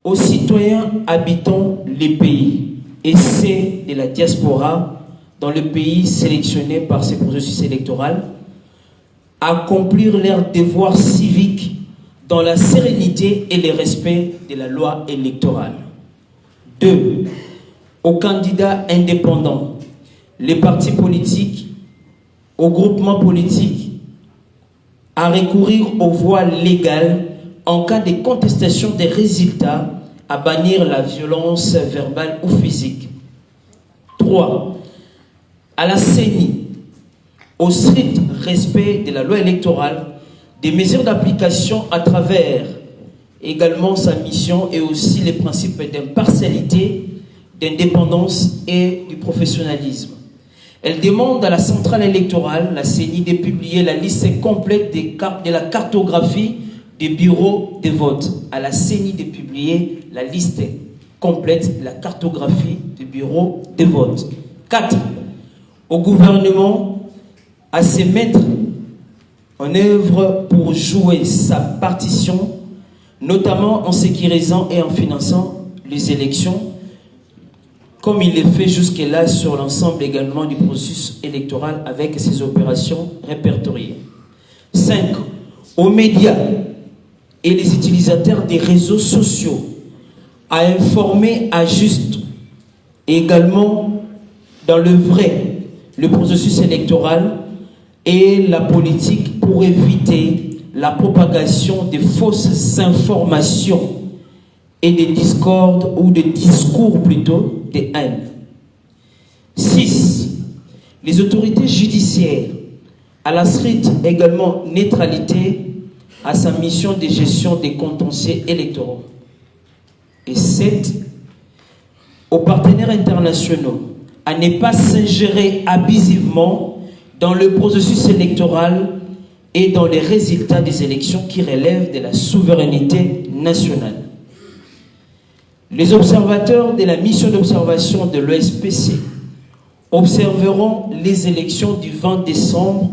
aux citoyens habitant les pays et ceux de la diaspora dans le pays sélectionné par ces processus électoraux, accomplir leurs devoirs civiques dans la sérénité et le respect de la loi électorale. 2. Aux candidats indépendants, les partis politiques, aux groupements politiques, à recourir aux voies légales en cas de contestation des résultats, à bannir la violence verbale ou physique. 3. À la CENI, au strict respect de la loi électorale, des mesures d'application à travers également sa mission et aussi les principes d'impartialité, d'indépendance et du professionnalisme. Elle demande à la centrale électorale, la CENI, de publier la liste complète de la cartographie des bureaux de vote. À la CENI de publier la liste complète de la cartographie des bureaux de vote. 4. Au gouvernement à se mettre en œuvre pour jouer sa partition, notamment en sécurisant et en finançant les élections, comme il est fait jusque-là sur l'ensemble également du processus électoral avec ses opérations répertoriées. 5. Aux médias et les utilisateurs des réseaux sociaux à informer à juste et également dans le vrai le processus électoral et la politique pour éviter la propagation de fausses informations et des discordes ou des discours plutôt de haine. 6. Les autorités judiciaires à la stricte également neutralité à sa mission de gestion des contentieux électoraux. Et 7. Aux partenaires internationaux à ne pas s'ingérer abusivement dans le processus électoral et dans les résultats des élections qui relèvent de la souveraineté nationale. Les observateurs de la mission d'observation de l'OSPC observeront les élections du 20 décembre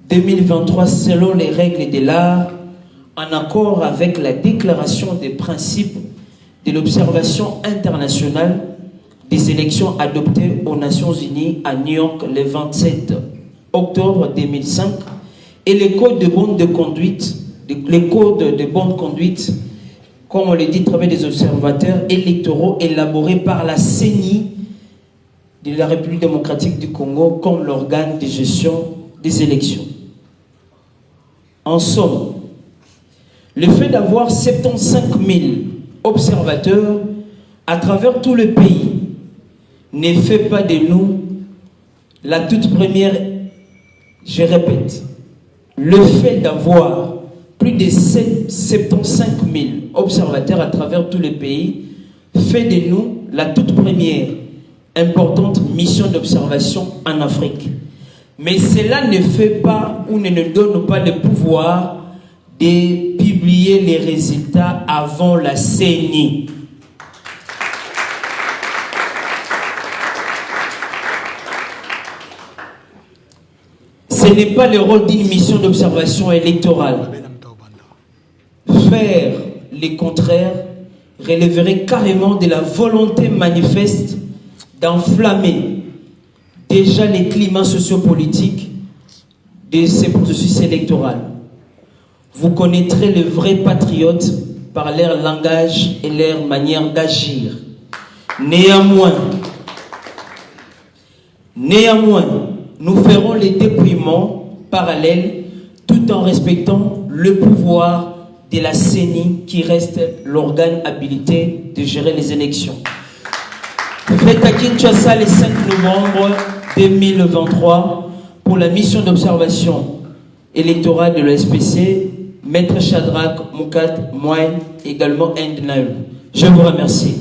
2023 selon les règles de l'art, en accord avec la déclaration des principes de l'observation internationale des élections adoptées aux Nations Unies à New York le 27 octobre 2005 et les codes de bonne conduite, comme on le dit, à travers des observateurs électoraux élaborés par la CENI de la République démocratique du Congo comme l'organe de gestion des élections. En somme, le fait d'avoir 75 000 observateurs à travers tout le pays ne fait pas de nous la toute première, je répète, le fait d'avoir plus de 75 000 observateurs à travers tout le pays fait de nous la toute première importante mission d'observation en Afrique. Mais cela ne fait pas ou ne nous donne pas le pouvoir de publier les résultats avant la CENI. Ce n'est pas le rôle d'une mission d'observation électorale. Faire le contraire relèverait carrément de la volonté manifeste d'enflammer déjà les climats sociopolitiques de ces processus électoraux. Vous connaîtrez les vrais patriotes par leur langage et leur manière d'agir. Néanmoins, nous ferons les dépouillements parallèles tout en respectant le pouvoir de la CENI qui reste l'organe habilité de gérer les élections. Faites à Kinshasa le 5 novembre 2023 pour la mission d'observation électorale de l'OSPC, Maître Shadrach Moukat Moine, également Ndnaïm. Je vous remercie.